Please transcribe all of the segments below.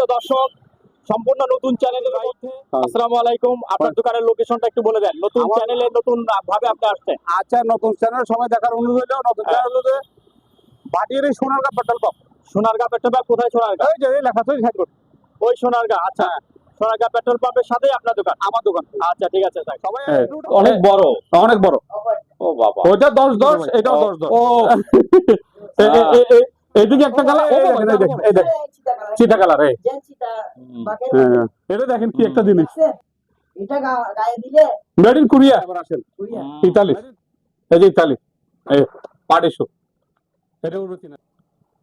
সুপ্রিয় দর্শক, সম্পূর্ণ নতুন চ্যানেলের মধ্যে আসসালামু আলাইকুম। আপনার দোকানের লোকেশনটা একটু বলে দেন। নতুন চ্যানেলে নতুন ভাবে আপনি আসছেন। আচ্ছা, নতুন চ্যানেল সবাই দেখার অনুরোধ হলো। নতুন চ্যানেল হলো যে বাটির Sonargaon petrol pump. Sonargaon petrol pump কোথায়? সোনারগাঁ এই যে লেখা আছে সাইড বোর্ড, ওই সোনারগাঁ। আচ্ছা, সোনারগাঁ পেট্রোল পাম্পের সাথেই আপনার দোকান? আমার দোকান। আচ্ছা ঠিক আছে, সবাই অনেক বড়, অনেক বড়। ও বাবা, ওইটা 10-10, এটাও 10-10। ও এইদিকে একটা কালার, এই দেখেন, এই দেখেন, এই দেখেন চিতা কালার। এই এটা দেখেন কি একটা জিনিস, এটা গায়ে দিলে মেড ইন কোরিয়া। এবার আসেন ইতালি, এই যে ইতালি, এই পার্টিশো, এটা উড়ুচিনা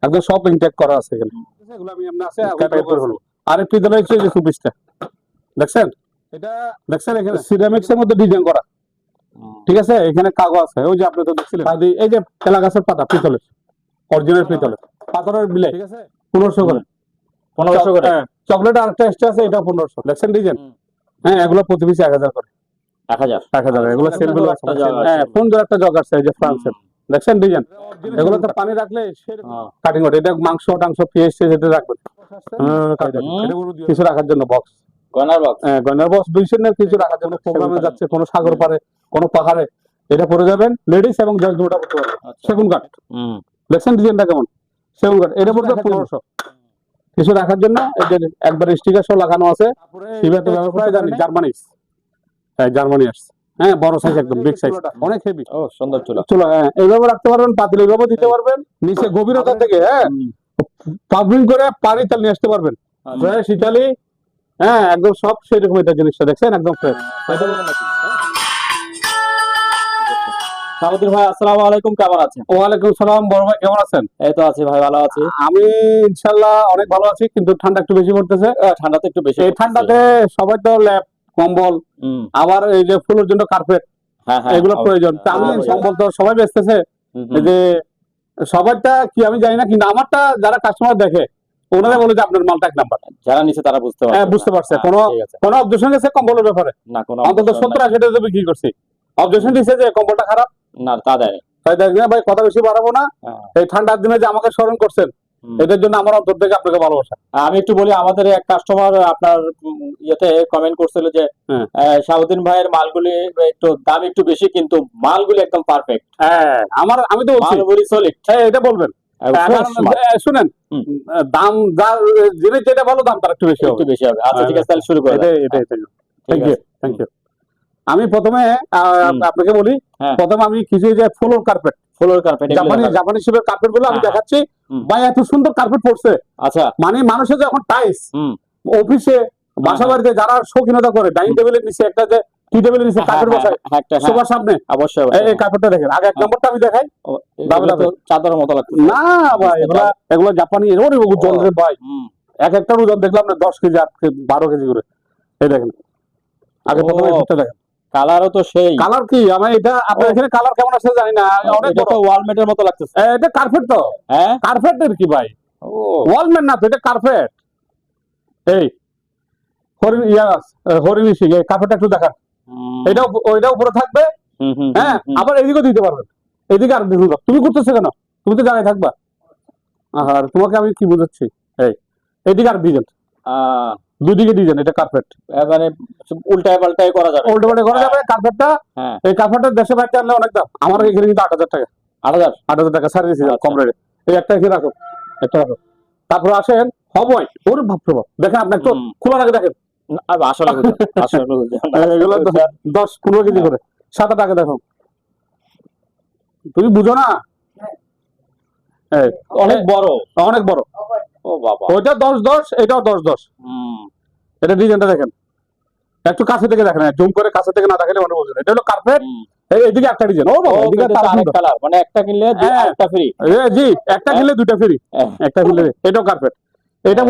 একদম সব ইনটেক করা আছে এখানে। এগুলো আমি এমন আছে কাটাই করে হলো। আরেকটি দিলে হচ্ছে যে সুপিসটা দেখছেন, এটা দেখছেন এখানে সিরামিক্স এর মধ্যে ডিজাইন করা। ঠিক আছে, এখানে কাগজ আছে, ওই যে আপনি তো দেখছিলেন এই যে কেলা গাছের পাতা, পিতলের, অরিজিনাল পিতলের পাথরের বিলে। ঠিক আছে, 1500 করে। 1500 করে। চকলেট আরেকটা এক্সট্রা আছে, এটা 1500। দেখছেন ডিজাইন? হ্যাঁ, এগুলো প্রতি পিস 1000 করে। 1000 এগুলো সেলগুলো হ্যাঁ, সুন্দর একটা জগ আছে, এই যে ফ্রান্সের। দেখছেন ডিজাইন? এগুলো তো পানি রাখলে কাটিং করে, এটা মাংস টাংস পেঁয়াজ যেটা রাখবেন কিছু রাখার জন্য বক্স, গয়নার বক্স। হ্যাঁ গয়নার বক্স 200 এর কিছু রাখার জন্য। প্রোগ্রামে যাচ্ছে কোনো সাগর পারে, কোনো পাহাড়ে, এটা পরে যাবেন লেডিস এবং জেন্টস দুটো পড়তে পারবে। সেগুন কাঠ, দেখছেন ডিজাইনটা কেমন? সেগুন কাঠ, এটা পড়বে 1500। কিছু রাখার জন্য একবার স্টিকার সহ লাগানো আছে। সিবাতে ব্যবহার করে জানি জার্মানি, হ্যাঁ জার্মানি আসছে। হ্যাঁ, বড় সাইজ, একদম বিগ সাইজ, অনেক হেভি। ও সুন্দর চুলা। চলো, হ্যাঁ এইভাবে রাখতে পারবেন, পাতিল এইভাবে দিতে পারবেন। নিচে গভীরতা থেকে হ্যাঁ পাম্পিং করে পানি তেল নিয়ে আসতে পারবেন। ফ্রেশ ইতালি, হ্যাঁ একদম সব সেরকম। এটা জিনিসটা দেখছেন একদম ফ্রেশ। সামুদ্দিন ভাই, আসসালামু আলাইকুম, কেমন আছেন? ওয়ালাইকুম সালাম, বড় ভাই কেমন আছেন? এই তো আছি ভাই, ভালো আছি। আমি ইনশাআল্লাহ অনেক ভালো আছি, কিন্তু ঠান্ডা একটু বেশি পড়তেছে। ঠান্ডা তো একটু বেশি। এই ঠান্ডাতে সবাই তো ল্যাপ, কম্বল, আবার এই যে ফুলের জন্য কার্পেট, এগুলো প্রয়োজন। আমি কম্বল তো সবাই বেচতেছে, এই যে সবারটা কি আমি জানি না, কিন্তু আমারটা যারা কাস্টমার দেখে ওনারা বলে যে আপনার মালটা 1 নাম্বার। যারা নিচে তারা বুঝতে পারছে। হ্যাঁ, বুঝতে পারছে। কোনো অবজেকশন গেছে কম্বলের ব্যাপারে না? কোনো অন্তত 70-80 টাকা বিক্রি করছি। অবজেকশন দিচ্ছে যে কম্বলটা খারাপ না, তা দেয় তাই দেখ না ভাই, কথা বেশি বাড়াবো না। এই ঠান্ডার দিনে যে আমাকে স্মরণ করছেন, এটার জন্য আমার অন্তর থেকে আপনাকে ভালোবাসা। আমি একটু বলি, আমাদের এক কাস্টমার আপনার ইয়েতে কমেন্ট করছিল যে শাহাবুদ্দিন ভাইয়ের মালগুলি একটু দাম একটু বেশি, কিন্তু মালগুলি একদম পারফেক্ট। হ্যাঁ, আমি তো মালগুলি সলিড। হ্যাঁ, এটা বলবেন। শুনেন, দাম যার জিনিস যেটা ভালো, দাম তার একটু বেশি হবে। আচ্ছা ঠিক আছে, তাহলে শুরু করি। Thank you. আমি প্রথমে আপনাকে বলি, প্রথমে আমি কিছু যে ফ্লোর কার্পেট, জাপানি শিপের কার্পেট গুলো আমি দেখাচ্ছি। ভাই এত সুন্দর কার্পেট পড়ছে। আচ্ছা, মানে মানুষের যখন টাইস অফিসে, বাসা বাড়িতে যারা শৌখিনতা করে, ডাইনিং টেবিলের নিচে একটা যে টি টেবিলের নিচে কার্পেট বসায় সবার সামনে, অবশ্যই এই কার্পেটটা দেখেন। আগে 1 নম্বরটা আমি দেখাই। চাদরের মতো লাগছে না ভাই, এগুলো জাপানি ওজন রে ভাই। এক একটা ওজন দেখলাম না 10 কেজি 12 কেজি করে। এই দেখেন, আগে প্রথমে এটা দেখেন। কালারও তো সেই। কালার কি আমি এটা আপনার এখানে কালার কেমন আছে জানি না, অনেক বড় ওয়ালমেটের মতো লাগতেছে। এটা কার্পেট তো। হ্যাঁ, কার্পেটের কি ভাই, ওয়ালমেট না তো, এটা কার্পেট। এই হরিণী শিখে কার্পেটটা একটু দেখান। এটা ওইটা উপরে থাকবে। হ্যাঁ, আবার এদিকেও দিতে পারবেন। এদিকে আর দেখুন, তুমি করতেছো কেন? তুমি তো জায়গায় থাকবা। আর তোমাকে আমি কি বুঝাচ্ছি, এই এদিকে আর ডিজাইন, দুদিকে ডিজাইন। এটা কার্পেট এবারে উল্টায় পাল্টায় করা যাবে, উল্টো পাল্টা করা যাবে কার্পেটটা। এই কার্পেটটা দেশে বাইরে আনলে অনেক দাম। আমার এখানে কিন্তু 8000 টাকা। 8000 টাকা সার্ভিস কম রেটে। এই একটা এখানে রাখো, একটা রাখো। তারপর আসেন হবই, ওরে বাপ রে বাপ, দেখেন আপনি একটু খোলা রাখে দেখেন। আসলে এগুলো 10-15 কেজি করে 7 টাকা। দেখো, তুমি বুঝো না, অনেক বড়, অনেক বড়। ও বাবা, ওইটা 10-10, এটাও 10-10। এটা ডিজাইনটা দেখেন, একটু কাছে থেকে দেখেন, জুম করে কাছে থেকে না দেখলে মনে বুঝবেন। এটা হলো কার্পেট। এইদিকে একটা ডিজাইন। ও বাবা, এদিকে আরেক কালার, মানে একটা কিনলে আরেকটা ফ্রি। জি, একটা কিনলে দুইটা ফ্রি। একটা কিনলে এটাও কার্পেট। এটা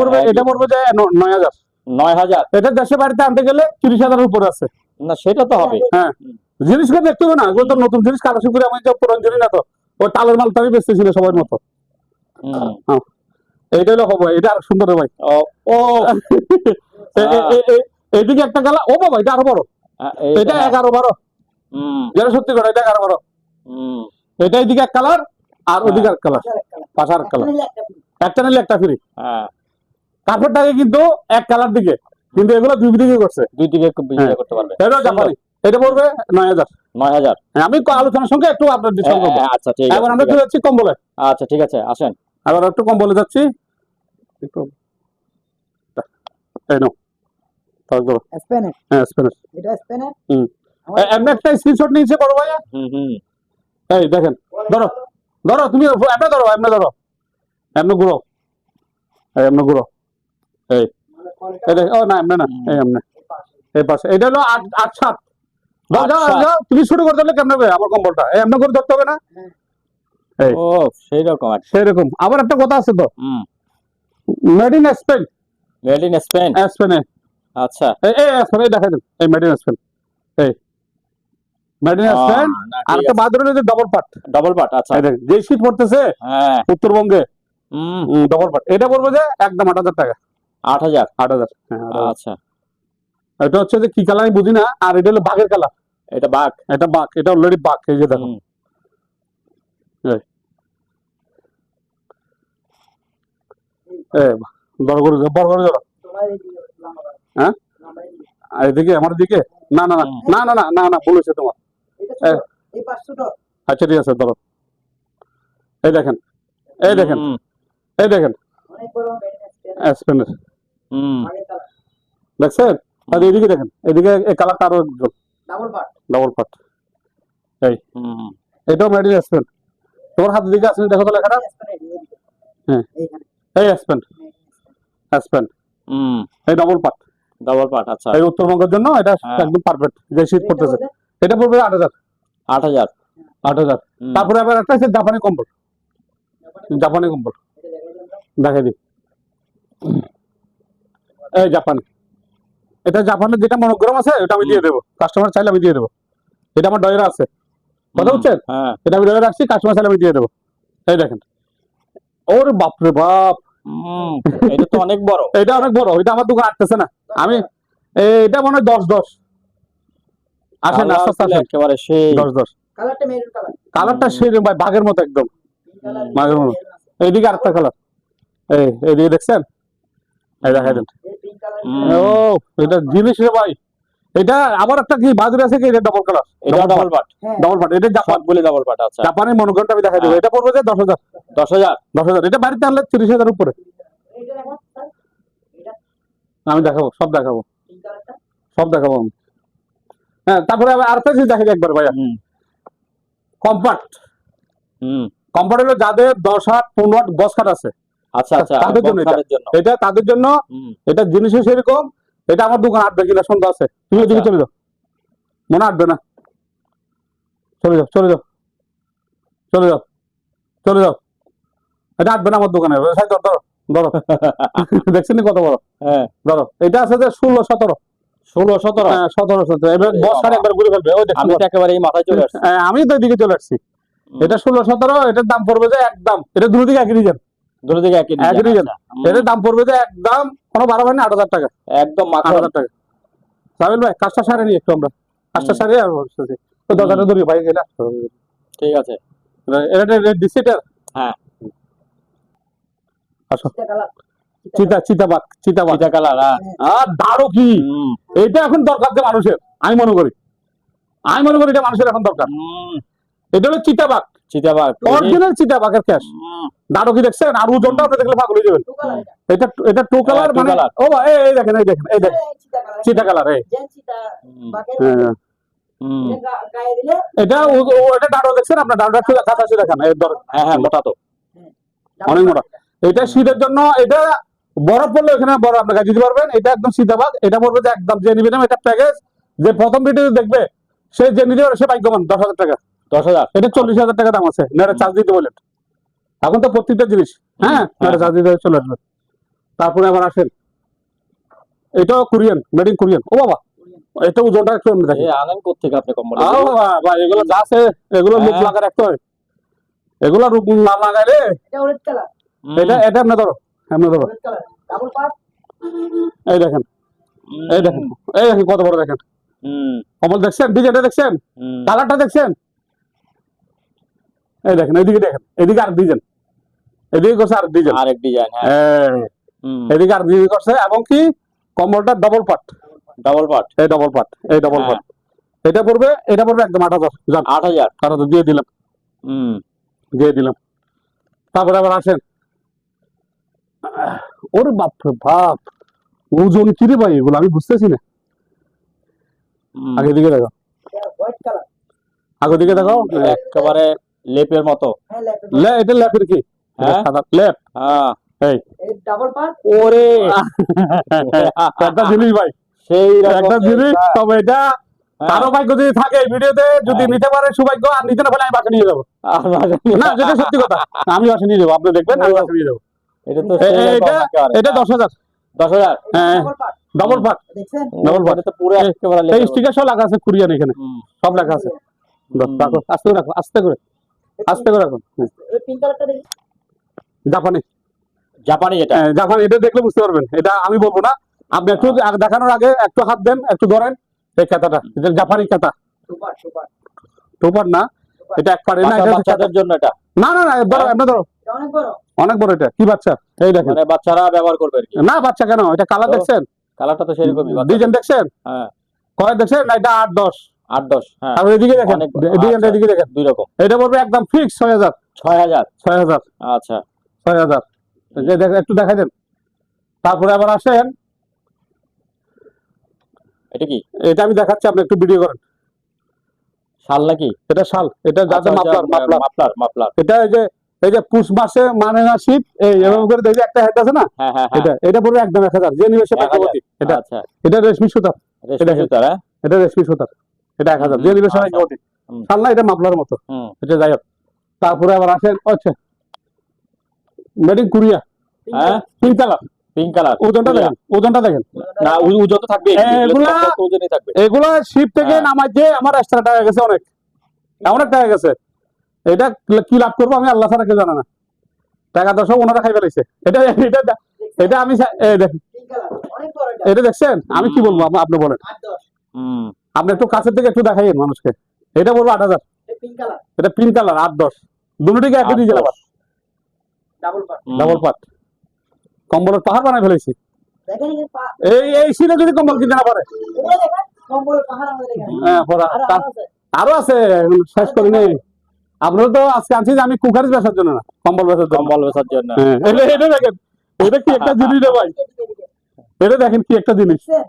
পড়বে যে 9000। 9000। এটা দেশে বাড়িতে আনতে গেলে 30,000 এর উপর আছে। না, সেটা তো হবে। হ্যাঁ, জিনিসগুলো দেখতে হবে না, এগুলো তো নতুন জিনিস। কালার করে আমি যে পুরান জিনিস না তো, ওই টালের মাল তো আমি বেচতেছি না সবার মতো। এইটা হলো হবে, এটা আর সুন্দর ভাই। ও এইদিকে একটা কালার। ও বাবা, এটা আরো বড়। এটা 11-12। যেটা সত্যি কথা, এটা 11-12। এটা এইদিকে এক কালার, আর ওইদিকে এক কালার, পাশার কালার। একটা নিলে একটা ফ্রি। কার্পেটটাকে কিন্তু এক কালার দিকে, কিন্তু এগুলো দুই দিকে করছে। দুই দিকে হ্যাঁ। করতে পারবে। এটা জাপানি, এটা পড়বে 9,000। 9,000। হ্যাঁ, আমি আলোচনার সঙ্গে একটু আপনার ডিসকাউন্ট করবো। আচ্ছা ঠিক এবার আছে, আমরা চলে যাচ্ছি কম্বলে। আচ্ছা ঠিক আছে, আসেন। আবার একটু কম্বলে যাচ্ছি, একটু এই নাও, তারপর স্প্যানের হ্যাঁ স্প্যানিশ। এটা স্প্যানের হুম। এমনি একটা স্ক্রিনশট নিয়েছে বড় ভাইয়া। এই দেখেন, ধরো ধরো তুমি এমনি ধরো, এমনি ধরো, এমনি ঘুরো, এই এমনি ঘুরো, এই এই দেখ, ও না এমনি না, এই এমনি, এই পাশে। এটা হলো 8-7। যাও যাও 8-7 যাও, তুমি শুরু করে দিলে কেমন হবে আমার কম্বলটা? এই এমনি করে ধরতে হবে না? এই ও সেই রকম। সেরকম। আবার একটা কথা আছে তো, made in Spain. Made in Spain. স্পেনে আচ্ছা, এই এই স্পেনে দেখাই দেন, এই মেড ইন স্পেন, এই মেড ইন স্পেন। আর একটা বাদ রইল যে ডবল পার্ট। Double part. আচ্ছা, এই দেখেন, যে শীত পড়তেছে হ্যাঁ, উত্তরবঙ্গে, ডবল পার্ট। এটা পড়বে যে একদম 8,000 টাকা। 8,000। 8,000, হ্যাঁ 8,000। আচ্ছা, এটা হচ্ছে যে কি কালার আমি বুঝি না, আর এটা হলো বাঘের কালার। এটা বাঘ। এটা বাঘ, এটা অলরেডি বাঘ, এই যে দেখো। বড় করে বড় করে ধরো। হ্যাঁ, আর এদিকে আমার দিকে, না না না না না না না না, ভুল হয়েছে তোমার। এই 500 আচ্ছা ঠিক আছে, ধরো। এই দেখেন, এই দেখেন, এই দেখেন অনেক বড় স্প্যানের স্পেনের, আগের কালার দেখছেন? আর এদিকে দেখেন, এদিকে এই কালারটা আরো ডাবল পার্ট ডবল পার্ট। এই এটাও মেড ইন স্পেন। তোমার হাতের দিকে আছে, দেখো তো লেখাটা। হ্যাঁ, এইখানে এই স্পেন, স্পেন, এই ডবল পার্ট। Double part. আচ্ছা, এই উত্তরবঙ্গের জন্য এটা একদম পারফেক্ট, যে শীত পড়তেছে। এটা পড়বে 8,000। 8,000। 8,000। তারপরে আবার একটা আছে জাপানি কম্বল। জাপানি কম্বল দেখাই দিই, এই জাপানি। এটা জাপানের যেটা মনোগ্রাম আছে ওটা আমি দিয়ে দেবো, কাস্টমার চাইলে আমি দিয়ে দেবো। এটা আমার ডয়েরা আছে, কথা বুঝছেন? হ্যাঁ, এটা আমি ডয়েরা রাখছি, কাস্টমার চাইলে আমি দিয়ে দেবো। এই দেখেন, ওরে বাপরে বাপ, এটা তো অনেক বড়। এটা অনেক বড়। এটা আমার দোকান আটতেছে না। আমি এটা মনে হয় 10-10। আসেন, আস্তে আস্তে আসেন। একেবারে সেই 10-10। কালারটা মেরুন কালার কালারটা সেই ভাই বাঘের মতো একদম, বাঘের মতো। এইদিকে আরেকটা কালার, এই এইদিকে দেখছেন? এই দেখাই দেন। এই পিঙ্ক কালার ও এটা জিনিস রে ভাই। এটা আবার একটা কি বাদুর আছে কি, এটা ডবল কালার। এটা ডবল পার্ট। ডবল পার্ট, এটা জাপান বলে ডবল পার্ট। আচ্ছা, জাপানি মনোগ্রামটা আমি দেখাই দেবো। এটা পড়বে যে 10,000। 10,000। 10,000। এটা বাড়িতে আনলে 30,000 উপরে। এটা দেখো স্যার এটা আমি দেখাবো, সব দেখাবো, পিঙ্ক কালারটা সব দেখাবো আমি। হ্যাঁ, তারপরে আবার আরেকটা জিনিস দেখাই দিই একবার ভাইয়া। কম্পার্ট। কম্পার্ট হলো যাদের 10 8 15 বস কাট আছে, আচ্ছা আচ্ছা, তাদের জন্য এটা। এটা তাদের জন্য। এটা জিনিসও সেরকম। এটা আমার দোকান 8 কিলো সন্ধ্যা আছে। তুমি ওদিকে চলে যাও, মনে আসবে না। চলে যাও, চলে যাও, চলে যাও, চলে যাও। এটা আসবে না আমার দোকানে। ধরো ধরো ধরো, দেখছেন কত বড়? হ্যাঁ, ধরো। এটা আছে যে 16-17। 16-17। হ্যাঁ, 17-17। এবার বস কাট একবার ঘুরে ফেলবে। ওই আমি তো একেবারে এই মাথায় চলে আসছি। আমি তো এদিকে চলে আসছি। এটা 16-17। এটার দাম পড়বে যে একদম, এটা দুটো দিকে একই রিজন, দুটো দিকে একই রিজন। এটার দাম পড়বে যে একদম কোনো বাড়া হয় না, 8,000 টাকা। একদম 8,000 টাকা। সাবিল ভাই, কাজটা সারে নি একটু আমরা, কাজটা সারে আর বলতেছি তো দরজাটা ধরি ভাই গেলা। ঠিক আছে। এটা ডিসিটার। হ্যাঁ, আসো। এটা কালার চিতাবাগ, চিতাবাগ। এটা কালার। আর দাঁড়ো কি, এটা এখন দরকার যে মানুষের, আমি মনে করি এটা মানুষের এখন দরকার। এটা হলো চিতাবাগ, চিতাবাগ, অরিজিনাল চিতাবাগের ক্যাশ। দাঁড়ো কি দেখছেন? আর ওজনটা আপনি দেখলে পাগল হয়ে যাবেন। টু কালার এটা এটা টু কালার, two মানে colour। ও ভাই, এই দেখেন, এই দেখেন, এই দেখেন, চিতা কালার। এই জেন চিতা বাকের হ্যাঁ, এটা গায়ে দিলে এটা এটা দাঁড়ো দেখছেন? আপনার দাঁড়োটা একটু কাছাকাছি দেখান। এই ধর, হ্যাঁ হ্যাঁ, মোটা তো। অনেক মোটা। এটা শীতের জন্য। এটা বরফ পড়লে এখানে বরফ আপনি গাছ দিতে পারবেন। এটা একদম চিতাবাগ। এটা পড়বে যে একদম, যে নিবে না এটা প্যাকেজ, যে প্রথম ভিডিও দেখবে সে যে নিতে পারে সে ভাগ্যবান। 10,000 টাকা। 10,000। এটা 40,000 টাকা দাম আছে। নেড়ে চার্জ দিতে বলেন। এখন তো প্রত্যেকটা জিনিস নেড়ে চার্জ দিতে চলে আসবে। তারপরে আবার আসেন, এটাও কোরিয়ান, মেড ইন কোরিয়ান। ও বাবা, এটা ওজনটা একটু অন্য দেখেন। আনেন কোথেকে আপনি কম্বল? ভাই এগুলো যা আছে এগুলো লুক লাগা রাখতে হয়। এগুলো রূপ না লাগাইলে। এটা অরেঞ্জ কালার এটা এটা এমনি ধরো, এমনি ধরো। অরেঞ্জ কালার ডাবল পার্ট এই দেখেন, এই দেখেন, এই দেখেন কত বড় দেখেন। কমল দেখছেন? ডিজাইনটা দেখছেন? কালারটা দেখছেন? এই দেখেন, এদিকে দেখেন, এদিকে আর ডিজাইন, এদিকে করছে আর ডিজাইন। আরেক ডিজাইন। হ্যাঁ, হুম, এদিকে আর বিক্রি করছে, এবং কি কম্বলটা ডবল পাট, ডাবল পাট। এই ডবল পাট, এই ডবল হ্যাঁ। পাট। এটা পড়বে একদম 8,000, জান 8,000। 8,000 দিয়ে দিলাম, হুম, দিয়ে দিলাম। তারপরে আবার আসেন, ওরে বাপ রে বাপ, ওজন কি রে ভাই, এগুলো আমি বুঝতেছি না। হুম। আগে দিকে দেখো, হোয়াইট কালার। আগে দিকে দেখো। একেবারে লেপের মতো। হ্যাঁ ল্যাপ। এটা ল্যাপের কি? হ্যাঁ? সাদা ল্যাপ। হ্যাঁ। এই এই ডাবল পার্ট। ওরে একটা জিনিস ভাই, সেই রকম একটা জিনিস। জিনিসটা। তবে এটা হ্যাঁ। কারো ভাগ্য যদি থাকে এই ভিডিওতে, যদি হ্যাঁ। নিতে পারে সৌভাগ্য, আর নিতে না পারলে আমি বাসা নিয়ে যাবো। আর বাজে না, যেটা সত্যি কথা, আমি বাসা নিয়ে যাবো, আপনি দেখবেন, আমি বাসা নিয়ে যাবো। এটা তো সেই রকম এটা একেবারে। এটা 10,000, 10,000। হ্যাঁ, ডাবল পার্ট। ডবল পাট। দেখছেন? Double part। এটা তো পুরো একেবারে এই লেপের মতো। স্টিকার সব লেখা আছে কোরিয়ান, এখানে হুম, সব লেখা আছে। হুম। রাখো, আস্তে করে রাখো, আস্তে করে, আস্তে করে রাখো। এই পিঙ্ক কালারটা দেখি। জাপানি, জাপানি যেটা। জাপানি, এটা দেখলে বুঝতে পারবেন, এটা আমি বলবো না। আপনি একটু দেখানোর আগে একটু হাত দেন, একটু ধরেন এই কাঁথাটা, এটা জাপানি কাঁথা। Super super. টোপার না, এটা এক পারে না, বাচ্চা- এটা বাচ্চাদের জন্য এটা। না না না, ধরো, আপনি ধরো, এটা অনেক বড়। অনেক বড়। এটা কি বাচ্চা? এই দেখেন, মানে বাচ্চারা ব্যবহার করবে আর কি। না বাচ্চা কেন, এটা কালার তো দেখছেন, কালারটা তো সেরকমই বাচ্চাদের। ডিজাইন দেখছেন, হ্যাঁ, কয় দেখছেন না, এটা 8-10। 8-10। হ্যাঁ, আর এদিকে দেখেন, অনেক বড়। ডিজাইনটা আচ্ছা, এদিকে দেখেন, দুই রকম। এটা পড়বে একদম ফিক্স 6,000, 6,000। 6,000, আচ্ছা। 6,000। যে একটু দেখাই দেন। তারপরে আবার আসেন, এটা কি এটা আমি দেখাচ্ছি, আপনি একটু ভিডিও করেন। শাল নাকি? এটা শাল, এটা আচ্ছা, যাতে মাফলার, মাফলার। মাফলার। এটা এই যে পুষ মাসে মানে না শীত, এই এরকম করে দেখে একটা হেড আছে না, হ্যাঁ, হ্যাঁ, হ্যাঁ। এটা পড়বে একদম 1,000, যে নিবে সে 1000। ভাগ্যবতী। এটা আচ্ছা। এটা রেশমি সুতার, রেশমি সুতার, হ্যাঁ? এটা রেশমি সুতার, এটা 1,000, যে নিবে সে আচ্ছা। ভাগ্যবতী। হুম। শাল না, এটা মাফলার মতো, হুম। এটা যাই হোক। তারপরে আবার আসেন, আচ্ছা, মেড ইন কোরিয়া, হ্যাঁ, পিঙ্ক কালার। Pink colour. ওজনটা দেখেন, ওজনটা দেখেন। না, ওজন তো থাকবে। এগুলা- ওজনই থাকবে। এগুলা শিপ থেকে হ্যাঁ। নামাইতে আমার এক্সট্রা টাকা গেছে, অনেক টাকা গেছে। এটা কি লাভ করবো আমি, আল্লাহ ছাড়া কেউ জানে না। টাকা তো সব ওনারা খাই ফেলাইছে। এটা এটা আমি দেখেন, পিঙ্ক কালার অনেক বড় এটা। এটা দেখছেন, আমি কি বলবো, আপনি বলেন। 8-10। হুম। আপনি একটু কাছের থেকে একটু দেখাইন মানুষকে। এটা বলবো 8,000, এটা পিঙ্ক কালার। এটা পিঙ্ক কালার 8-10, দুটোটিকে একই ডিজাইন, আবার ডাবল পার্ট। হুম। ডাবল পাট। কম্বলের পাহাড় বানাই ফেলেছি। দেখেন এই যে এই সিনে যদি কম্বল কিনতে না পারে, ওগুলো দেখেন কম্বলের পাহাড় আমাদের এখানে। হ্যাঁ, আরো আছে, শেষ করি নেই। আপনারা তো আজকে আনছি যে আমি কুকারিজ বেচার জন্য না, কম্বল বেচার জন্য। কম্বল বেচার জন্য। হ্যাঁ, এটা দেখেন, এটা কি একটা জিনিস রে ভাই, এদিকে, এদিকে। এটা দেখেন কি একটা জিনিস। দেখছেন?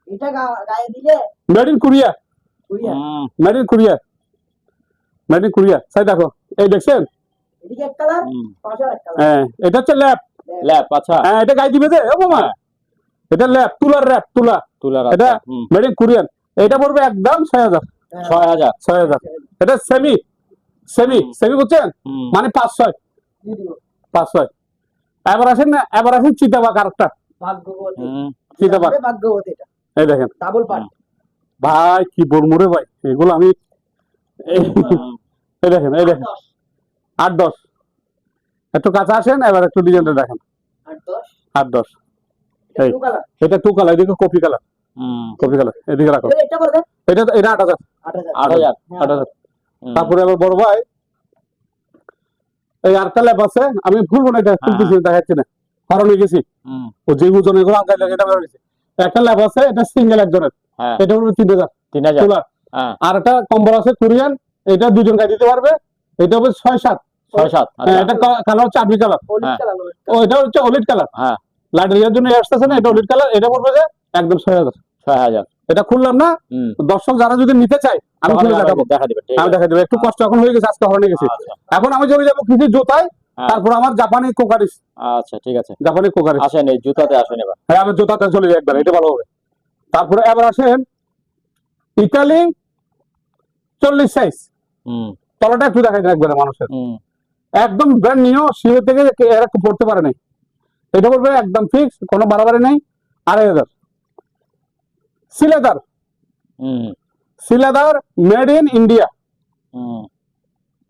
এটা গায়ে দিলে মেড ইন কোরিয়া, ঘুরিয়া। হুম। Made in Korea, made in Korea. সাই দেখো, এই দেখছেন, এদিকে এক কালার, হুম। পাশে এক কালার। হ্যাঁ, এটা হচ্ছে ল্যাপ। ল্যাপ। আচ্ছা। হ্যাঁ, এটা গাই দিবে যে, ও মামা, হ্যাঁ। এটা ল্যাপ, তুলার ল্যাপ, তুলা। তুলার। এটা আচ্ছা। হুম। Made in Korean. এটা পড়বে একদম 6,000, 6,000। 6,000। এটা সেমি বুঝছেন, হুম। মানে 5-6, দিয়ে দিব। 5-6। এবার আসেন না, এবার আসেন চিতাবাঘ আরেকটা, ভাগ্যবতী। হুম। চিতাবাঘ। এটা ভাগ্যবতী এটা। এই দেখেন ডাবল পার্ট। ভাই, কি বলবো রে ভাই, এগুলো আমি হুম। এই দেখেন, এই দেখেন 8-10। একটু কাছে আসেন, এবার একটু ডিজাইনটা দেখেন। 8-10। 8-10, এটা এই। Blue colour. এটা টু কালার, এদিকে কফি কালার, হুম। কফি কালার, এদিকে রাখো। এটা করে দেন। এটা 8,000, 8,000। 8,000। 8,000। হুম। তারপরে আবার বড় ভাই, এই আরেকটা ল্যাব আছে, আমি ভুলবো না, এটা খুলতেছি, দেখাচ্ছি না, কারণ হয়ে গেছি হুম। ও যে ওজন এগুলো আগে লাগে, এটা বের হয়েছে। একটা ল্যাব আছে, এটা সিঙ্গেল একজনের, হ্যাঁ। এটা হলো 3,000 3,000। তুলার। হ্যাঁ। আর একটা কম্বল আছে কোরিয়ান, এটা দুজন গায়ে দিতে পারবে, এটা হবে 6-7। 6-7। আচ্ছা। এটা কালার হচ্ছে আবরি কালার, হলুদ হ্যাঁ। কালার। ও এটা হচ্ছে অলিড কালার, হ্যাঁ। লাইটের জন্য আসতেছে না, এটা অলিড কালার। এটা পড়বে যে একদম 6,000। 6,000। এটা খুললাম না, হুম। দর্শক যারা যদি নিতে চায় আমি খুলে দেখাবো, দেখা দিবেন। ঠিক আমি আছে। দেখা দেবো। একটু কষ্ট এখন হয়ে গেছে, আজকে হরণে গেছি। আচ্ছা। এখন আমি চলে যাবো কিছু জুতায়, হ্যাঁ। তারপর আমার জাপানি কোকারিস, আচ্ছা, ঠিক আছে। জাপানি কোকারিস। আসেন, এই জুতাতে আসেন এবার। হ্যাঁ, আমি জুতাতে চলে যাই একবার, এটা ভালো হবে। তারপরে এবার আসেন ইতালি 40 সাইজ, হুম। তলাটা একটু দেখাই দেন একবারে মানুষের, হুম। একদম ব্র্যান্ড নিউ, শিও থেকে এরা পড়তে পারে নাই। এটা পড়বে একদম ফিক্স, কোনো বাড়াবাড়ি নেই, 2,500। সিলেদার, হুম। Shiladar, made in India. হুম।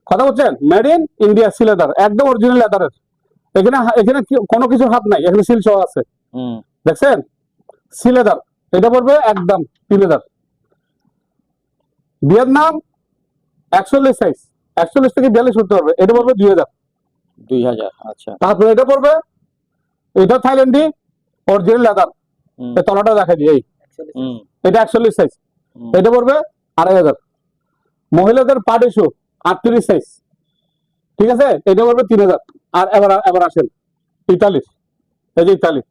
কথা বলছেন, মেড ইন ইন্ডিয়া সিলেদার, একদম অরিজিনাল লেদারের। এখানে এখানে কোনো কিছু হাত নাই, এখানে সিল সহ আছে, হুম। দেখছেন, সিলেদার। এটা পড়বে একদম 3,000। ভিয়েতনাম 41 সাইজ, 41 থেকে 42 করতে পারবে, এটা পড়বে 2,000। 2,000। আচ্ছা। তারপরে এটা পড়বে এটা থাইল্যান্ডি অরিজিনাল লেদার, হুম, এই তলাটা দেখা দিই, এই হুম, এটা 41 সাইজ, হুম, এটা পড়বে 2500। মহিলাদের পার্টি শু 38 সাইজ, ঠিক আছে, এটা পড়বে 3000। আর এবার এবার আসেন ইতালি, এই যে ইতালি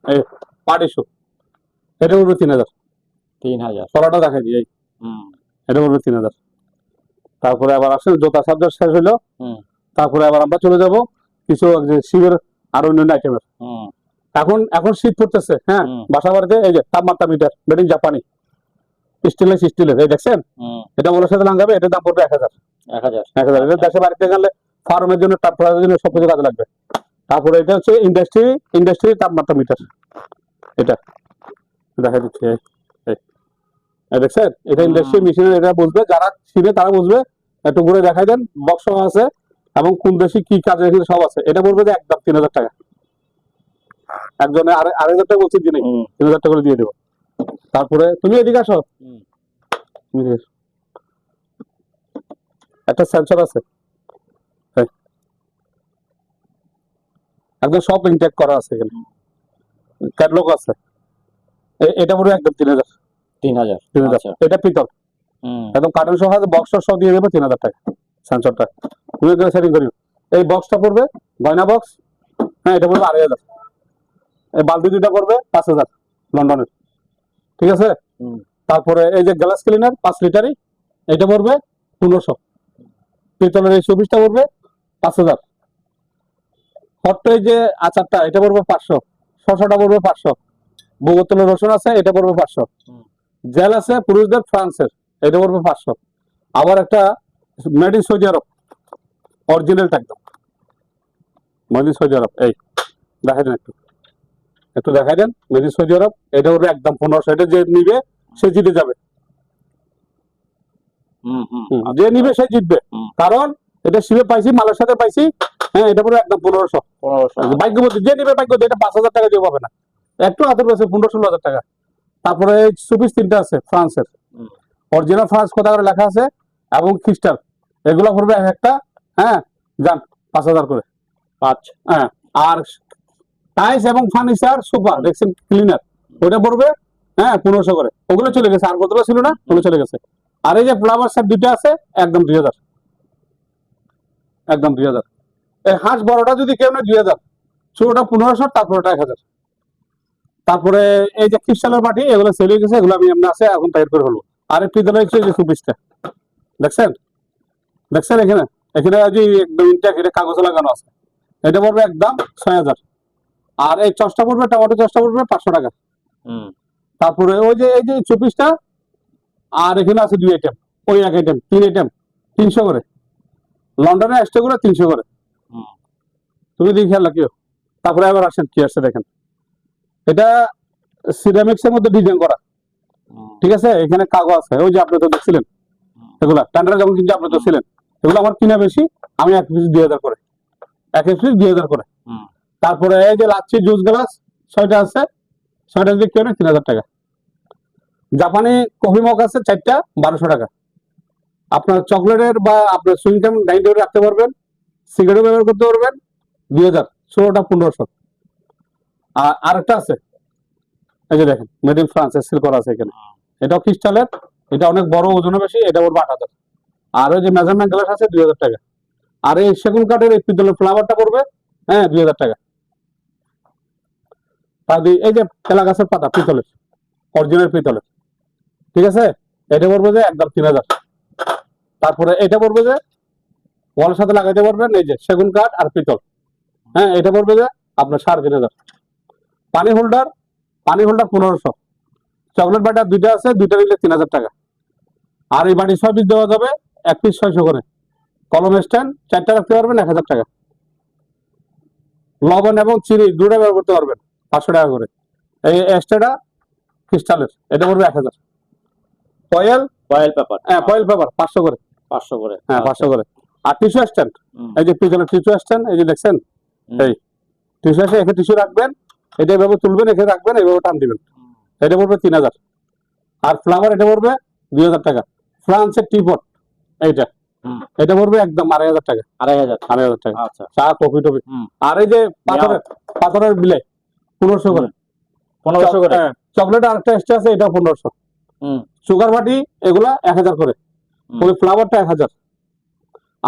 এই পার্টি শু, এটা পড়বে 3000। 3000। তলাটা দেখা দিই, এই হুম, এটা পড়বে 3000। তারপরে আবার আসেন জুতা সাবজেক্ট শেষ হলো, হুম, তারপরে আবার আমরা চলে যাব কিছু যে শিবের আর অন্যান্য আইটেমের। হুম, এখন এখন শীত পড়তেছে, হ্যাঁ, হুম। বাসা বাড়িতে এই যে তাপমাত্রা মিটার মেড ইন জাপানি, স্টিলের এই দেখছেন, হুম, এটা বলার সাথে লাগাবে, এটা দাম পড়বে 1000। 1000। 1000 এটা দেশে বাড়িতে গেলে ফার্মের জন্য তাপমাত্রার জন্য সবকিছু কাজে লাগবে। তারপরে এটা হচ্ছে ইন্ডাস্ট্রি তাপমাত্রা মিটার, এটা দেখা দিচ্ছে, এই এই দেখছেন, এটা ইন্ডাস্ট্রি মেশিন, এটা বুঝবে যারা ছিবে তারা বুঝবে। একটু ঘুরে দেখাই দেন, বক্স আছে এবং কোন দেশে কি কাজে এখানে সব আছে। এটা বলবে যে একদম 3000 টাকা, একজনে 2500 টাকা বলছি দিনে, হুম, 3000 টাকা করে দিয়ে দেবো। তারপরে তুমি এদিকে আসো, হুম, তুমি এদিকে এসো। একটা সেন্সর আছে, এই, একদম সব ইনটেক করা আছে এখানে, ক্যাটলগ আছে। এটা পুরো একদম 3000। 3000। 3000 আচ্ছা। এটা পিতল, হুম, একদম কার্টন সহ বক্স সহ দিয়ে দেবো 3000 টাকা সেন্সরটা। তুমি এখানে সেটিং করিও। এই বক্সটা পড়বে গয়না বক্স, হ্যাঁ, এটা পড়বে 2500। এই বালতি দুইটা পড়বে 5000 লন্ডনের, ঠিক আছে। হুম, তারপরে এই যে গ্লাস ক্লিনার 5 লিটারই, এটা পড়বে 1500। পিতলের এই শোপিসটা পড়বে 5000। হট এই যে আচারটা, এটা পড়বে 500। শসাটা পড়বে 500। বোতলের রসুন আছে, এটা পড়বে 500। হুম, জেল আছে পুরুষদের ফ্রান্সের, এটা পড়বে 500। আবার একটা মেড ইন সৌদি আরব, অরিজিনালটা একদম মেড ইন সৌদি আরব, এই দেখাই দেন, একটু একটু দেখাই দেন, মেড ইন সৌদি আরব, এটা পড়বে একদম 1500। এটা যে নিবে সে জিতে যাবে, হুম, হুম, যে নিবে সে জিতবে, হুম। কারণ এটা শিবে পাইছি, মালের সাথে পাইছি, হ্যাঁ, এটা পুরো একদম 1500। 1500। ভাগ্যবতী যে নিবে ভাগ্যবতী, এটা 5000 টাকা দিয়ে পাবে না, একটু হাতের কাছে 15-16 হাজার টাকা। তারপরে এই সুপিস তিনটা আছে ফ্রান্সের, হুম, অরিজিনাল ফ্রান্স কথা করে লেখা আছে এবং খ্রিস্টান, এগুলো পড়বে এক একটা, হ্যাঁ, যান 5000 করে। 5। হ্যাঁ, আর টাইলস এবং ফার্নিচার সোফা দেখছেন ক্লিনার, ওটা পড়বে, হ্যাঁ, 1500 করে। ওগুলো চলে গেছে, আর কতগুলো ছিল না, ওগুলো চলে গেছে। আর এই যে ফ্লাওয়ার সেট দুইটা আছে, একদম 2000, একদম 2000। এই হাঁস বড়টা যদি কেউ নেয় 2000, ছোটটা 1500, তারপরে ওটা 1000। তারপরে এই যে ক্রিস্টালের বাটি, এগুলো সেল হয়ে গেছে, এগুলো আমি এমনি আছে এখন প্যাকেট করে হলো। আর একটু দিলে হচ্ছে যে সুপিসটা দেখছেন, দেখছেন এখানে, এখানে যে একদম ইনটেক, এটা কাগজ লাগানো আছে, এটা পড়বে একদম 6000। আর এই চসটা পড়বে, টমেটো চসটা পড়বে 500 টাকা। হুম, তারপরে ওই যে এই যে চব্বিশটা, আর এখানে আছে 2 আইটেম, ওই এক আইটেম 3 আইটেম 300 করে। লন্ডনের এক্সট্রা করে 300 করে, হুম, তুমি দেখি খেয়াল রাখিও। তারপরে আবার আসেন কি আসছে দেখেন, এটা সিরামিক্সের মধ্যে ডিজাইন করা, হুম, ঠিক আছে। এখানে কাগজ আছে, ওই যে আপনি তো দেখছিলেন এগুলা টেন্ডার যখন কিন্তু আপনি তো ছিলেন, এগুলো আমার কিনা বেশি, আমি 1 পিস 2000 করে, 1 পিস 2000 করে। হুম, তারপরে এই যে লাচ্ছি জুস গ্লাস 6টা আছে, 6টা যদি কেউ নেয় 3000 টাকা। জাপানি কফি মগ আছে 4টা 1200 টাকা। আপনার চকলেটের বা আপনার সুইংগাম ডাইনিং টেবিলে রাখতে পারবেন, সিগারেট ব্যবহার করতে পারবেন, 2000। 16টা 1500। আর আরেকটা আছে, এই যে দেখেন মেড ইন ফ্রান্স সিল করা আছে এখানে, এটাও ক্রিস্টালের, এটা অনেক বড়, ওজনে বেশি, এটা পড়বে 8000। আর ওই যে মেজারমেন্ট গ্লাস আছে 2000 টাকা। আর এই সেগুন কাঠের এই পিতলের ফ্লাওয়ারটা পড়বে, হ্যাঁ, 2000 টাকা। এই যে তেলা গাছের পাতা পিতলের, অরিজিনাল পিতলের, ঠিক আছে, এটা পড়বে যে একদম 3000। তারপরে এটা পড়বে যে ওয়ালের সাথে লাগাইতে পারবেন, এই যে সেগুন কাঠ আর পিতল, হ্যাঁ, এটা পড়বে যে আপনার 3500। পানি হোল্ডার 1500। চকলেট বাটার দুইটা আছে, দুইটা নিলে 3000 টাকা। আর এই বাটি 6 পিস দেওয়া যাবে, 1 পিস 600 করে। কলম স্ট্যান্ড 4টা রাখতে পারবেন, 1000 টাকা। লবণ এবং চিনি দুটো ব্যবহার করতে পারবেন, 500 টাকা করে। এই এক্সট্রাটা ক্রিস্টালের, এটা পড়বে 1000। Foil, foil paper. হ্যাঁ, ফয়েল পেপার 500 করে, 500 করে। হ্যাঁ, 500 করে। আর টিস্যু স্ট্যান্ড, হুম, এই যে পিতলের টিস্যু স্ট্যান্ড, এই যে দেখছেন, হুম, এই টিস্যু আছে, এখানে টিস্যু রাখবেন, এটা এভাবে তুলবেন, এখানে রাখবেন, এইভাবে টান দিবেন, এটা পড়বে 3000। আর ফ্লাওয়ার এটা পড়বে 2000 টাকা। ফ্রান্সের টিপট এইটা, হুম, এটা পড়বে একদম 2500 টাকা। 2500। 2500 টাকা। আচ্ছা। চা কফি টফি। হুম, আর এই যে পাথরের বিলাই, 1500 করে। 1500 করে। হ্যাঁ, চকলেট আর একটা এক্সট্রা আছে, এটা 1500। হুম সুগার বাটি এগুলা 1000 করে। ওই ফ্লাওয়ারটা 1000।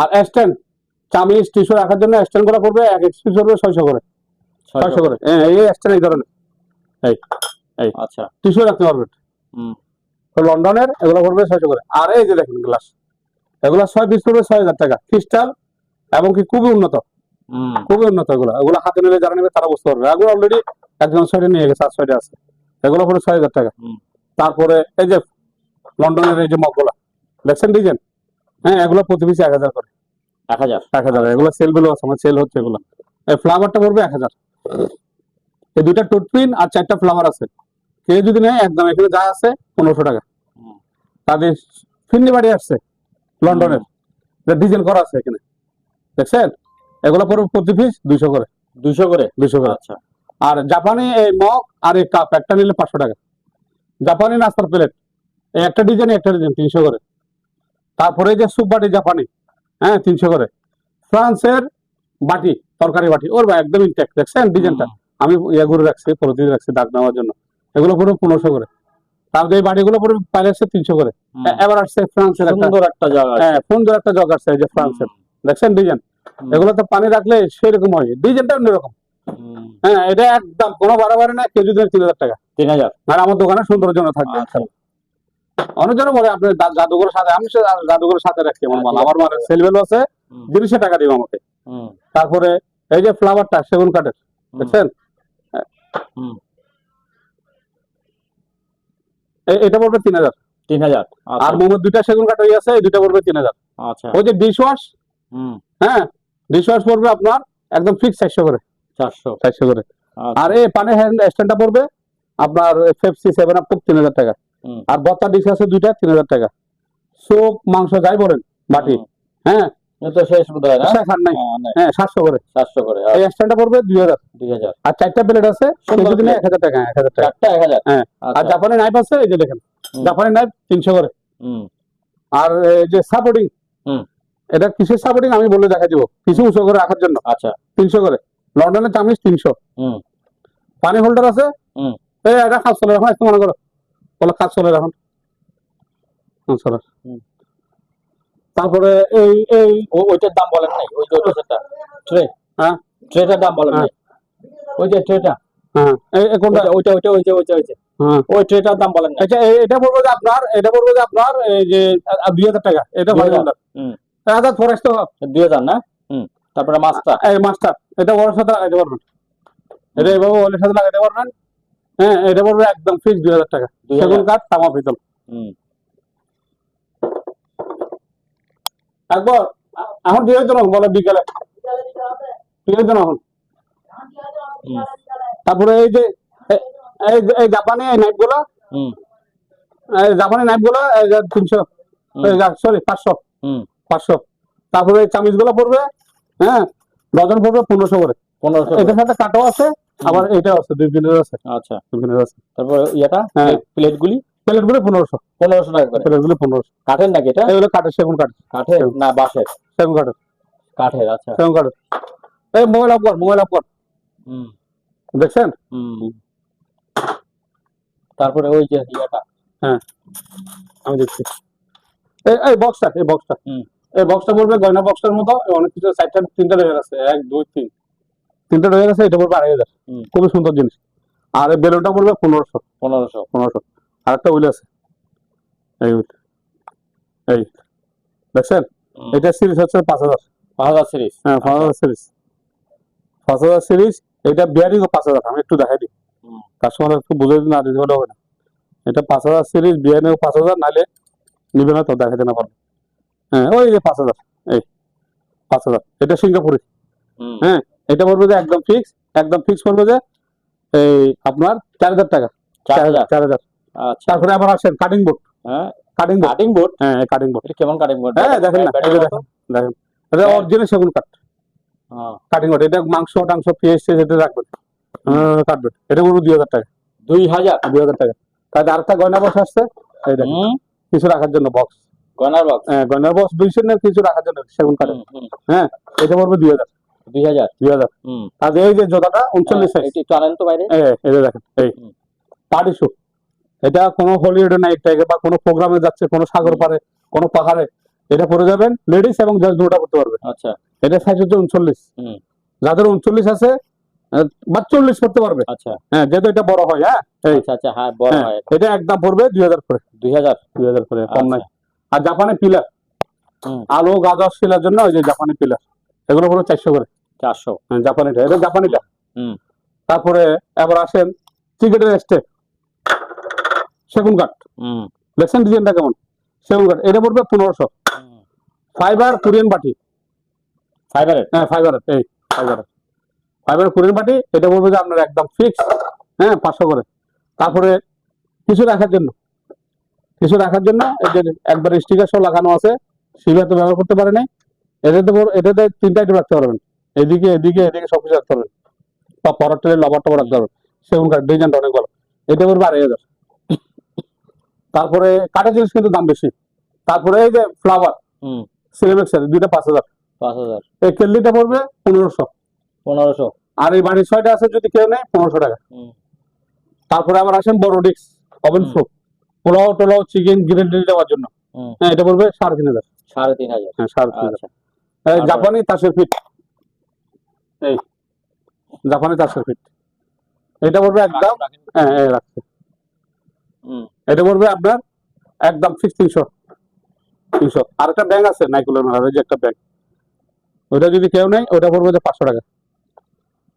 আর স্ট্যান্ড চামিচ টিস্যু রাখার জন্য স্ট্যান্ড গুলো পড়বে এক এক পিস পড়বে 600 করে। 600 করে। হ্যাঁ, এই স্ট্যান্ড এই ধরনের আচ্ছা টিস্যু রাখতে পারবেন। হুম তো লন্ডনের এগুলো পড়বে 600 করে। আর এই যে দেখেন গ্লাস, এগুলা 6 পিস পড়বে 6000 টাকা। ক্রিস্টাল এবং কি খুবই উন্নত, খুবই উন্নত। এগুলো হাতে নিলে যারা নেবে তারা বুঝতে পারবে। এগুলো অলরেডি একজন সাইডে নিয়ে গেছে, আর সাইডে আছে। এগুলো পড়বে 6000 টাকা। তারপরে এই যে লন্ডনের এই যে মগগুলা দেখছেন ডিজাইন, হ্যাঁ, এগুলো প্রতি পিস 1000 করে। 1000 এগুলো সেল বেলো আছে, আমার সেল হচ্ছে এগুলো। এই ফ্লাওয়ারটা পড়বে 1000। এই দুইটা টুথপিন আর 4টা ফ্লাওয়ার আছে। কেউ যদি নেয় একদম এখানে যা আছে 1500 টাকা। তাদের ফিন্নি বাড়ি আসছে লন্ডনের, ডিজাইন করা আছে এখানে, দেখছেন? এগুলো পড়বে প্রতি পিস 200 করে। 200 করে। 200 করে। আচ্ছা আর জাপানি এই মগ আর এই কাপ একটা নিলে 500 টাকা। জাপানি নাস্তার প্লেট এই একটা ডিজাইন 300 করে। তারপরে এই যে স্যুপ বাটি জাপানি, হ্যাঁ, 300 করে। ফ্রান্সের বাটি, তরকারি বাটি, ওর একদম ইনটেক্ট, দেখছেন ডিজাইনটা? আমি ইয়া করে রাখছি, প্রতিদিন রাখছি দাগ নেওয়ার জন্য। এগুলো পুরো 1500 করে। তারপরে এই বাটিগুলো পুরো পাইলেছে 300 করে। এবার আসছে ফ্রান্সের সুন্দর একটা জায়গা আছে। হ্যাঁ, সুন্দর একটা জগ আসছে এই যে ফ্রান্সের, দেখছেন ডিজাইন? এগুলো তো পানি রাখলে সেরকম হয়, ডিজাইনটা অন্যরকম। হ্যাঁ, এটা একদম কোনো বাড়াবাড়ি না। কেজি দেন 3000 টাকা। 3000। আর আমার দোকানে সৌন্দর্যের জন্য থাকবে। আচ্ছা। অনেকজন বলে আপনি জাদুঘরের সাথে, আমি জাদুঘরের সাথে রাখি আমার মাল। আমার মালের সেল ভ্যালু আছে, 200 টাকা দিব আমাকে। তারপরে এই যে ফ্লাওয়ারটা সেগুন কাঠের, দেখছেন? এটা পড়বে 3000। 3000। আর মোমো দুইটা সেগুন কাঠের আছে, এই দুইটা পড়বে 3000। আচ্ছা ওই যে ডিশ ওয়াশ, হ্যাঁ, ডিশ ওয়াশ পড়বে আপনার একদম ফিক্স 400 করে। 400 করে। আর এই পানি হ্যান্ড স্ট্যান্ডটা পড়বে আপনার পেপসি 7 আপ 3000 টাকা। আর বত্তা ডিশ আছে দুইটা 3000 টাকা। সুপ মাংস যাই বলেন বাটি, হ্যাঁ, তো শেষ বোধহয় না? শেষ আর নাই। হ্যাঁ, 700 করে। 700 করে। এই স্ট্যান্ডটা পড়বে 2000। 2000। আর 4টা প্লেট আছে, সুন্দর যদি নেয় 1000 টাকা। 1000 টাকা। 4টা 1000। হ্যাঁ। আর জাপানি নাইফ আছে, এই যে দেখেন জাপানি নাইফ 300 করে। আর এই যে সাপোর্টিং, এটা কিসের সাপোর্টিং আমি বলে দেখা দিব, কিছু উঁচু করে রাখার জন্য। আচ্ছা 300 করে। লন্ডনের চামিচ 300। পানি হোল্ডার আছে, এই এটা কাজ চলে রাখুন, একটু মনে করো বলে কাজ চলে রাখুন। তারপরে এই এই ওইটার দাম বলেন নাই? ওই যে ওইটা সেটা ট্রে, হ্যাঁ, ট্রেটার দাম বলেন নাই? ওই যে ট্রেটা, হ্যাঁ, এই কোনটা? ওইটা ওইটা ওইটা ওইটা ওইটা হ্যাঁ, ওই ট্রেটার দাম বলেন নাই? এটা বলবো যে আপনার, এই যে 2000 টাকা। এটা 2000 ফরেস্ট 2000 না? তারপরে মাছটা, এই মাস্টার, এটা ওর সাথে লাগাইতে পারবেন। এটা এইভাবে ওর সাথে লাগাইতে পারবেন। হ্যাঁ, এটা পড়বে একদম ফিক্স 2000 টাকা। সেগুন কাঠ, তামা পিতল। একবার এখন দিয়ে দিন বলে বিকালে, দিয়ে দিন এখন। তারপরে এই যে এই জাপানি এই নাইফ গুলো, জাপানি নাইফ গুলো 300, সরি 500। 500। তারপরে এই চামিচ গুলো পড়বে, হ্যাঁ, ডজন পড়বে 1500 করে। 1500। এটার সাথে কাটাও আছে, আবার এটাও আছে, 2 পিনের আছে। আচ্ছা, 2 পিনের আছে। তারপর এটা প্লেটগুলি 1500। 1500 টাকা করে। প্লেটগুলি 1500। কাঠের নাকি এটা? এগুলো কাঠের, সেগুন কাঠ। কাঠের না বাঁশের? সেগুন কাঠের। কাঠের। আচ্ছা, সেগুন কাঠের। এই মোবাইল অফ কর। দেখছেন? তারপরে ওই যে এটা, হ্যাঁ, আমি দেখছি। এই বক্সটা, এই বক্সটা পড়বে গয়না বক্সটার মতো, অনেক কিছু। 3টা ডয়ার আছে, 1 2 3, 3টা ডয়ার আছে। এটা পড়বে 2500। খুবই সুন্দর জিনিস। আর এই বেলুনটা পড়বে 1500। আর একটা উইল আছে, এই উইল, এই দেখছেন? এটা সিরিজ হচ্ছে 5000। 5000 সিরিজ। হ্যাঁ, 5000 সিরিজ। 5000 সিরিজ। এটা বিয়ারিং 5000। আমি একটু দেখাই দিই, কাস্টমার একটু বুঝে দিন, না দিতে হবে না। এটা 5000 সিরিজ, বিয়ারিং 5000, নাহলে নিবে না, তো দেখাতে না পারবে। হ্যাঁ, ওই যে 5000, এই 5000। এটা সিঙ্গাপুরি। হ্যাঁ, এটা পড়বে যে একদম ফিক্স পড়বে যে এই আপনার 4000 টাকা। 4000। আচ্ছা, তারপরে আবার আসেন কাটিং বোর্ড। হ্যাঁ, কাটিং বোর্ড। হ্যাঁ, কাটিং বোর্ড। এটা কেমন কাটিং বোর্ড? হ্যাঁ, দেখেন না, এই যে দেখেন, এটা অরিজিনাল সেগুন কাঠ কাটিং বোর্ড। এটা মাংস টাংস পেঁয়াজ যেটা রাখবেন, কাটবেন। এটা পড়বে 2000 টাকা। 2000 টাকা। তাহলে আরেকটা গয়না বক্স আসছে, এই দেখেন, কিছু রাখার জন্য বক্স, গয়নার বক্স। হ্যাঁ, গয়নার বক্স 200 না কিছু রাখার জন্য সেগুন কাঠের। হ্যাঁ, এটা পড়বে 2000। 2000 2000। হুম আর এই যে জোতাটা 39 সাইজ, একটু আনেন তো বাইরে। এই যে দেখেন, এই হুম। পার্টি শু। এটা কোনো হলিউডে নাইট টাইগে বা কোনো প্রোগ্রামে যাচ্ছে, কোনো সাগর পারে, কোনো পাহাড়ে, এটা পরে যাবেন লেডিস এবং জেন্টস দুটো পড়তে পারবে। আচ্ছা এটা সাইজ হচ্ছে 39। হুম যাদের 39 আছে বা 40 করতে পারবে। আচ্ছা হ্যাঁ, যেহেতু এটা বড় হয়। হ্যাঁ, এই আচ্ছা আচ্ছা হ্যাঁ বড় হ্যাঁ, হয় এটা একদম পড়বে 2000 করে। 2000 2000 করে, কম নাই। আচ্ছা। আর জাপানি পিলার, হুম আলো গাজর শিলার জন্য ওই যে জাপানি পিলার, এগুলো পুরো 400 করে। 400 হ্যাঁ, জাপানিটা, এটা জাপানিটা। হুম তারপরে এবার আসেন সিগারেটের স্টেপ, সেগুন কাঠ। হুম দেখছেন ডিজাইনটা কেমন? সেগুন কাঠ, এটা পড়বে 1500। ফাইবার কোরিয়ান বাটি, ফাইবারের হ্যাঁ ফাইবারের, এই ফাইবার কোরিয়ান বাটি, এটা পড়বে যে আপনার একদম ফিক্স, হ্যাঁ 500 করে। তারপরে কিছু রাখার জন্য, এই যে একবার স্টিকার সহ লাগানো আছে, সিভা তো ব্যবহার করতে পারে নাই। এটাতে 3টা আইটেম রাখতে পারবেন, এদিকে এদিকে এদিকে সবকিছু রাখতে পারবেন, বা পরার টেলে লবার টবার রাখতে পারবেন। সেগুন কাঠ ডিজাইনটা অনেক ভালো, এটা পড়বে 2500। তারপরে কাঠের জিনিস কিন্তু দাম বেশি। তারপরে এই যে ফ্লাওয়ার হুম সিরামিক্সের, দুইটা 5000। 5000 এই কেল্লিটা পড়বে 1500। 1500 আর এই বাড়ির 6টা আছে, যদি কেউ নেয় 1500 টাকা। হুম তারপরে আবার আসেন বড় ডিক্স ওভেন হুম। প্রুফ, পোলাও টোলাও চিকেন গ্রিল ডিল দেওয়ার জন্য। হুম হ্যাঁ, এটা পড়বে 3500। 3500 হ্যাঁ, 3500। আচ্ছা এই তারপরে? জাপানি তাসের ফিট, এই জাপানি তাসের ফিট, এটা পড়বে একদম, হ্যাঁ এই রাখছে, হুম এটা পড়বে আপনার একদম ফিক্স 300। আর একটা ব্যাংক আছে নাইকুলের মালার, ওই যে একটা ব্যাংক, ওইটা যদি কেউ নেয় ওইটা পড়বে যে 500 টাকা।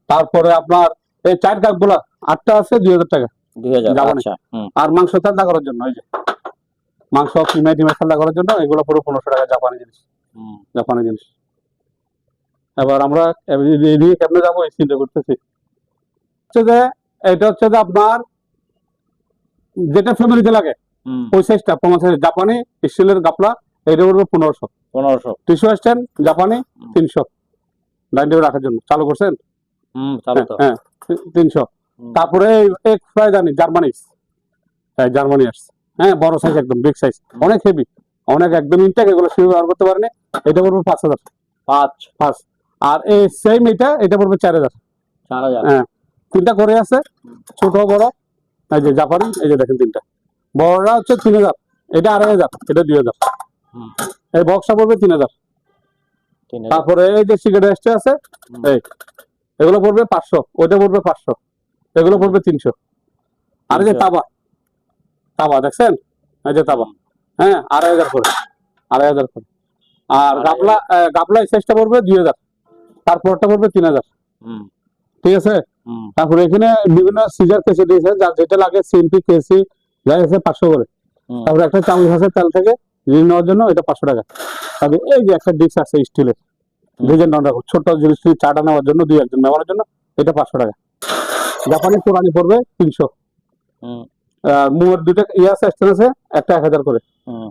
তারপরে আপনার এই 4 কাপ গুলা 8টা আছে 2000 টাকা। 2000 জাপানি। আচ্ছা হুম আর মাংস ঠান্ডা করার জন্য, ওই যে মাংস কিমা টিমা ঠান্ডা করার জন্য, এগুলো পুরো 1500 টাকা জাপানি জিনিস, হুম জাপানি জিনিস। এবার আমরা এদিকে কেমনে যাবো এই চিন্তা করতেছি। হচ্ছে যে এটা হচ্ছে যে আপনার যেটা ফ্যামিলিতে লাগে হুম ওই সাইজটা, প্রমাণ সাইজ জাপানি স্টিলের গাপলা, এটা পড়বে 1500। 1500 টিস্যু স্ট্যান্ড জাপানি 300, ডাইনিং টেবিল রাখার জন্য। চালু করছেন? হুম চালু তো হ্যাঁ 300। হুম। তারপরে এক ফ্রাইদানি জার্মানি, জার্মানি আসছে, হ্যাঁ বড় সাইজ, একদম বিগ সাইজ, অনেক হেভি, অনেক একদম ইনটেক, এগুলো সে ব্যবহার করতে পারেনি। এটা পড়বে 5000। 5 আর এই সেম এটা পড়বে 4000। 4000 হ্যাঁ, 3টা করে আছে, ছোট বড়, এই যে জাপানি, এই যে দেখেন 3টা। বড়টা হচ্ছে 3000, এটা 2500, এটা 2000। হুম এই বক্সটা পড়বে 3000। 3000 তারপরে এই যে সিগারেট এসছে আছে, এই এগুলো পড়বে 500, ওইটা পড়বে 500, এগুলো পড়বে 300। আর এই যে 300 তাবা দেখছেন, এই যে তাবা, হ্যাঁ 2500 করে, 2500 করে। আর গাবলা এই সাইজটা পড়বে 2000, তারপরটা পড়বে 3000। হুম ঠিক আছে। হুম তারপরে এখানে বিভিন্ন সিজার কেসি দিয়েছে, যার যেটা লাগে সিএমপি কেসি যাই আছে 500 করে। হুম তারপরে একটা চামচ আছে তেল থেকে জিনিস নেওয়ার জন্য, এটা 500 টাকা। তারপরে এই যে একটা ডিস্ক আছে স্টিলের, ডিজাইন রাখো, ছোট জিনিস চাটা নেওয়ার জন্য, 2-1 জন ব্যবহারের জন্য, এটা 500 টাকা। জাপানি পুরানি পড়বে 300। হুম মুয়ের দুইটা আছে, স্ট্যান্ড আছে, একটা 1000 করে। হুম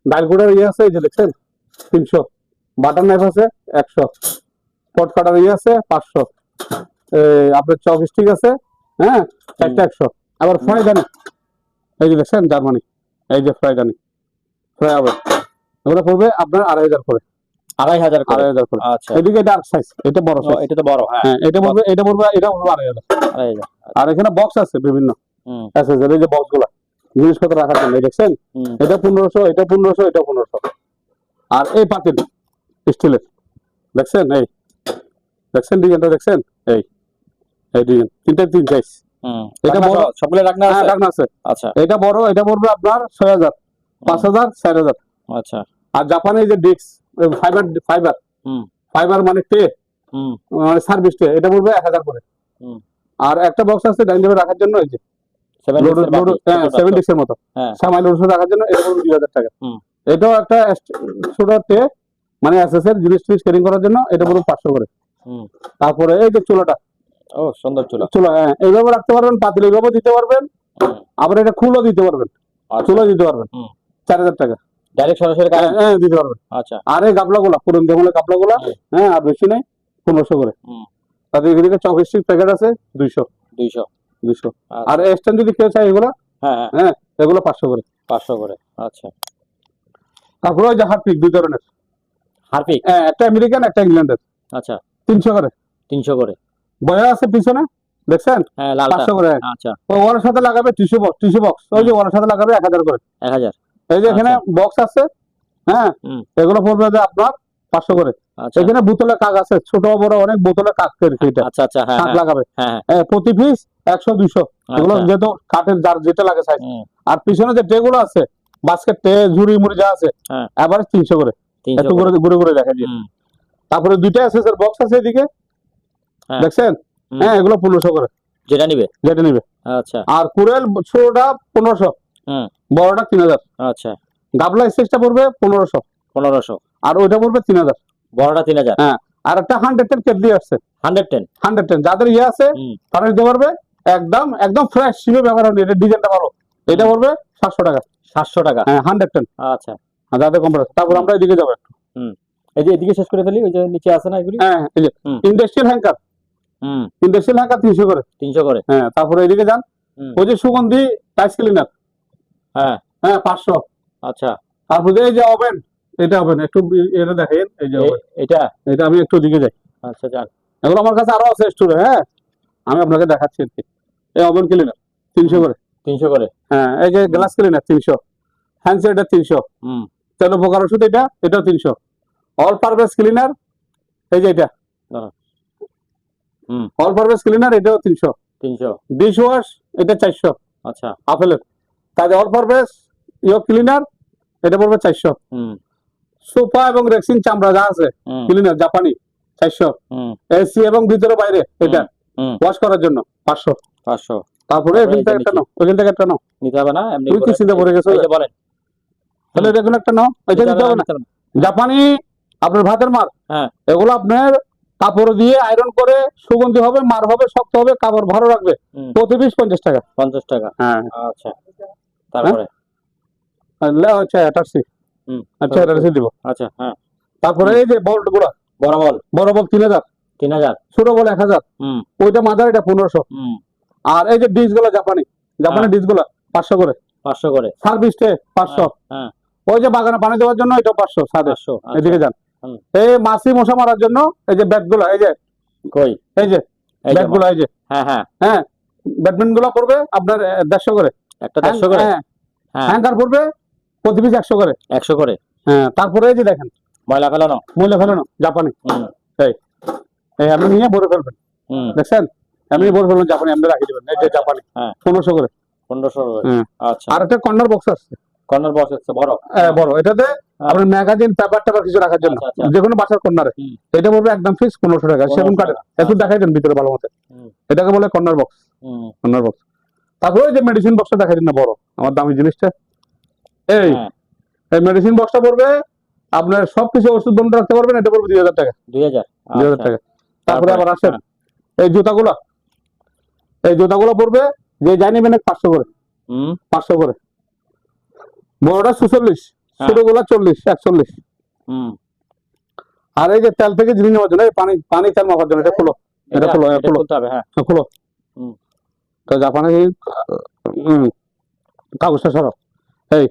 ডাইল কোডের আছে, এই যে দেখছেন 300। বাটার নাইফ আছে 100। পট কাটার আছে 500। আপনার চপ স্টিক আছে, হ্যাঁ 4টা 100। আবার ফ্রাইদানি, এই যে দেখছেন জার্মানি, এই যে ফ্রাইদানি, এগুলো পড়বে আপনার 2500 করে। 2500 করে 2500 করে। আচ্ছা এদিকে এটা সাইজ, এটা বড় ও, সাইজ, এটা তো বড় হ্যাঁ হ্যাঁ এটা পড়বে 2500। 2500 আর এখানে বক্স আছে বিভিন্ন হুম এই যে বক্স গুলা জিনিসপত্র রাখার জন্য, এই দেখছেন হুম এটা 1500, এটা 1500, এটা 1500। আর এই পাতিল স্টিলের, দেখছেন এই দেখছেন ডিজাইনটা, দেখছেন এই ডিজাইন, 3 সাইজ। হুম এটা রাখনা বড়, সহ- সবগুলো রাখনা হ্যাঁ আছে রাখনা আছে। আচ্ছা এটা বড়, এটা পড়বে আপনার 6000, 5000, 4000। আচ্ছা আর জাপানে যে ডিস্ক ফাইবার হুম ফাইবার মানে টে, হুম মানে সার্ভিস টে, এটা পড়বে 1000 করে। হুম আর একটা বক্স আছে ডাইনিং টেবিল রাখার জন্য, এই যে 7 ডিক্সের বাটি, ছোটটা, 7 ডিস্কের মতো, হ্যাঁ সামাই লোড রাখার জন্য, এটা পড়বে 2000 টাকা। হুম এটাও একটা ছোট টে, মানে এসএসএর জিনিস টিনিস ক্যারিং করার জন্য, এটা পড়বে 500 করে। হুম তারপরে এই যে চুলাটা, ও সুন্দর চুলা চুলা, হ্যাঁ এইভাবে রাখতে পারবেন, পাতিল এইভাবে দিতে পারবেন, হুম আবার এটা খুলও দিতে পারবেন, আচ্ছা চুলা দিতে পারবেন, হুম 4000 টাকা। ডাইরেক্ট সরাসরি হ্যাঁ কারেন্ট হ্যাঁ, দিতে পারবেন। আচ্ছা আর এই গাবলাগুলা পুরন দেমলের গাবলাগুলা, হুম। হ্যাঁ আর বেশি নেই, 1500 করে। হুম তাদের এদিকে চকস্টিক প্যাকেট আছে 200। 200 আর স্ট্যান্ড যদি কেউ চাই এগুলো, হ্যাঁ হ্যাঁ হ্যাঁ এগুলো 500 করে। 500 করে আচ্ছা তারপরে ওই যে হারপিক 2 ধরনের, হারপিক হ্যাঁ একটা আমেরিকান, একটা ইংল্যান্ডের। আচ্ছা 300 করে। 300 করে। বয়া আছে পিছনে দেখছেন, হ্যাঁ লালটা। 500 করে। আচ্ছা ওর সাথে লাগাবে টিস্যু বক্স, ওই যে ওর সাথে লাগাবে 1000 করে। 1000। এই যে এখানে বক্স আছে, হ্যাঁ, হুম। এগুলো পড়বে যে আপনার 500 করে। আচ্ছা এখানে বোতলে কাক আছে, ছোট বড় অনেক বোতলে কাক তৈরি এটা, আচ্ছা আচ্ছা হ্যাঁ কাক হ্যাঁ লাগাবে। হ্যাঁ প্রতি পিস 100 200, এগুলো আচ্ছা। যেহেতু কাঠের যার যেটা লাগে সাইজ। হুম, আর পিছনে যে ট্রেগুলো আছে, বাস্কেট ট্রে, ঝুড়ি মুড়ি যা আছে, হ্যাঁ। এভারেজ 300 করে। 300 একটু করে। করে ঘুরে ঘুরে দেখা দিয়ে। হুম, তারপরে দুইটা এসএসআর বক্স আছে এদিকে, হ্যাঁ। দেখছেন, হুম। হ্যাঁ, এগুলো 1500 করে, যেটা নিবে। যেটা নিবে। আচ্ছা আর কুরেল ছোটটা 1500, হুম, বড়টা 3000। আচ্ছা গাবলা এসএসটা পড়বে 1500, 1500, আর ওইটা পড়বে 3000। বড়টা 3000। হ্যাঁ, আর একটা 110 কেটলি আসছে, 110। 110 যাদের ইয়ে আছে হুম, তারা নিতে পারবে, একদম একদম ফ্রেশ শিবে ব্যবহার হয়নি, এটা ডিজাইনটা ভালো। এটা পড়বে 700 টাকা। 700 টাকা। হ্যাঁ, 110। আচ্ছা যাদের কম্পিউটার। তারপর আমরা এদিকে যাবো একটু। এই যে এদিকে শেষ করে ফেলি, ওই যে নিচে আছে না এগুলি। হ্যাঁ, এই যে হুম। ইন্ডাস্ট্রিয়াল হ্যাঙ্কার, হুম, ইন্ডাস্ট্রিয়াল হ্যাঙ্কার 300 করে। 300 করে। হ্যাঁ, তারপরে এদিকে যান, হুম, ওই যে সুগন্ধি টাইস ক্লিনার, হ্যাঁ হ্যাঁ 500। আচ্ছা। তারপরে এই যে ওভেন, এটা ওভেন একটু এটা দেখেন, এই যে oven, এটা এটা আমি একটু দিকে যাই। আচ্ছা যান। এগুলো আমার কাছে আরো আছে স্টোরে, হ্যাঁ, আমি আপনাকে দেখাচ্ছি আর কি। এই ওভেন ক্লিনার 300 করে। 300 করে। হ্যাঁ, এই যে গ্লাস ক্লিনার 300, হ্যান্ড স্যানিটাইজার 300, হুম, তেল পোকার ওষুধ এটাও 300, অল পারপাস ক্লিনার, এই যে এটা হুম, অল পারপাস ক্লিনার, এটাও 300, 300। ডিশ ওয়াশ এটা 400 আচ্ছা আপেলের। তাহলে অল পারপাস ক্লিনার এটা পড়বে 400। হুম, সোফা এবং রেক্সিন চামড়া যা আছে হুম, ক্লিনার জাপানি 400, হুম, এসি এবং ভিতরে বাইরে এটা হুম, ওয়াশ করার জন্য 500। 500। তারপরে তারপরে এখান থেকে এই যে একটা নিচে। নাও, ওইখান থেকে একটা নাও, নিতে হবে না এমনি তুই কি করে। চিন্তা করে গেছো? এই যে বলেন। তাহলে এটা কোনো একটা নাও, এটা নিতে নিতে হবে না। নিতে হবে না। জাপানি আপনার ভাতের মার, হ্যাঁ এগুলো আপনার কাপড় দিয়ে আয়রন করে সুগন্ধি হবে, মার হবে, শক্ত হবে, কাপড় ভালো রাখবে। হুম, প্রতি পিস 50 টাকা। 50 টাকা। হ্যাঁ, আচ্ছা তারপরে। আচ্ছা অ্যাটাচি, হুম, আচ্ছা অ্যাটাচি দিব। আচ্ছা হ্যাঁ। তারপরে এই যে বল্ট গুলা, বড় বল বড় বল 3000, 3000। ছোট বল 1000, হুম, ওইটা মাদার এটা 1500। হুম, আর এই যে ডিশ গুলা জাপানি হ্যাঁ। ডিশ গুলা 500 করে। 500 করে। সার্ভিস টে 500। হ্যাঁ ওই যে বাগানে পানি দেওয়ার জন্য এটা 500 সাদে। 500। এদিকে যান, হুম। এই মাছি মশা মারার জন্য এই যে ব্যাট গুলা, এই যে কই এই যে এই যে ব্যাট গুলা, এই যে হ্যাঁ হ্যাঁ হ্যাঁ, ব্যাটমিন্টন গুলা পড়বে আপনার 150 করে। একটা 150 করে। হ্যাঁ, হ্যাঁ হ্যাঙ্গার পড়বে প্রতি পিস 100 করে। 100 করে। হ্যাঁ, তারপরে এই যে দেখেন ময়লা ফেলানো। মূল্য ফেলানো জাপানি, হুম, এই আপনি নিয়ে ভরে ফেলবেন, হুম, দেখছেন, আপনি ভরে ফেলবেন জাপানি, আপনি রাখি দেবেন, এই যে জাপানি হ্যাঁ 1500 করে। 1500 করে। হ্যাঁ। আচ্ছা আর একটা কর্নার বক্স আছে, কর্নার বক্স আছে বড়। বড়, এটাতে আপনার ম্যাগাজিন পেপার টেপার কিছু রাখার জন্য, আচ্ছা, আচ্ছা। যে কোনো বাসার কর্নারে। হুম। এটা পড়বে একদম ফিক্স 1500 টাকা, 1500 সেগুন কাঠের। টাকা। একটু আচ্ছা। দেখাই দেন ভিতরে ভালো মতো, হুম, এটাকে বলে কর্নার বক্স। হুম, কর্নার বক্স। তারপরে ওই যে মেডিসিন বক্সটা দেখাই দিন না, বড় আমার দামি জিনিসটা, এই হ্যাঁ এই মেডিসিন বক্সটা পড়বে আপনার সবকিছু ওষুধ বন্ধ রাখতে পারবেন, এটা পড়বে 2000 টাকা। 2000। 2000 টাকা। তারপরে আবার আসেন হ্যাঁ। এই জুতাগুলো পড়বে, যে যাই নেবেন 500 করে। হুম, 500 করে। বড়টা 46, হ্যাঁ। ছোটগুলা 40 41। হুম, আর এই যে তেল থেকে জিনিস নেওয়ার জন্য, এই পানি তেল মাপার জন্য, এটা খোলো, এটা খোলো, এটা খুলতে হবে। হ্যাঁ খোলো। হুম। তো জাপানে কাগজটা সরো, এই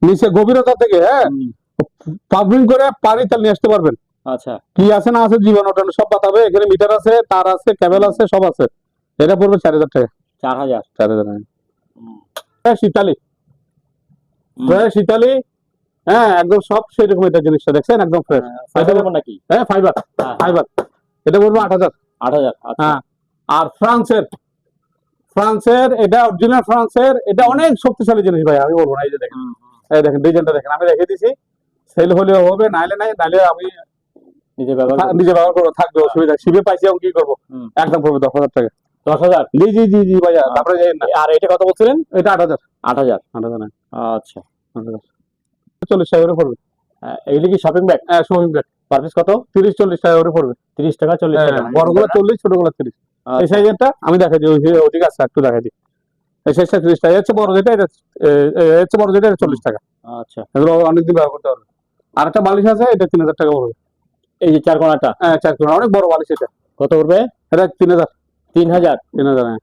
নিচে গভীরতা থেকে, হ্যাঁ, হুম, পাম্পিং করে পানি তেল নিয়ে আসতে পারবেন। আচ্ছা কি আছে না আছে জীবন ওঠানো সব বাতাবে, এখানে মিটার আছে, তার আছে, কেবল আছে, সব আছে। এটা পড়বে 4000 টাকা। 4000। 4000 টাকা। হুম, শীতালি, হুম। ফ্রেশ শীতালি, হ্যাঁ, একদম সব সেরকম। এটা জিনিসটা দেখছেন একদম ফ্রেশ, ফাইবার এমন নাকি? হ্যাঁ, ফাইবার, হ্যাঁ, ফাইবার। এটা পড়বে 8000। 8000। আচ্ছা হ্যাঁ, আর ফ্রান্সের এটা অরিজিনাল ফ্রান্সের, এটা অনেক শক্তিশালী জিনিস ভাই, আমি বলবো না। এই যে দেখেন, হুম, এই দেখেন ডিজাইনটা দেখেন, আমি রেখে দিছি, সেল হলেও হবে, নাইলে নাই, নাইলে আমি নিজে ব্যবহার করুন। নিজে ব্যবহার করবো, থাকবে অসুবিধা। শিবে পাইছি আমি কি করবো, হুম। একদম পড়বে 10,000 টাকা। 10,000। জি জি জি জি ভাইয়া, তারপরে যাই না, আর এটা কত বলছিলেন? এটা 8000। 8000। 8000 আচ্ছা 40 টাকা করে পড়বে। এগুলি কি শপিং ব্যাগ? হ্যাঁ, শপিং ব্যাগ পার পিস কত? 30-40 টাকা করে পড়বে। 30 টাকা 40 টাকা। বড়গুলো 40, ছোটগুলো 30। এই আচ্ছা, সাইজেরটা আমি দেখাই দিই, ওদিকে আছে, একটু দেখাই দিই। এই সাইজটা 30 টাকা, এর চেয়ে বড় যেটা এটা, এর চেয়ে বড় যেটা এটা 40 টাকা। আচ্ছা। এগুলো অনেকদিন ব্যবহার করতে পারবে। আর একটা বালিশ আছে, এটা 3000 টাকা পড়বে। এই যে চার কোণাটা হ্যাঁ, 4 কোণা, অনেক বড় বালিশ এটা। কত পড়বে? এটা 3000। 3000। 3000, হ্যাঁ।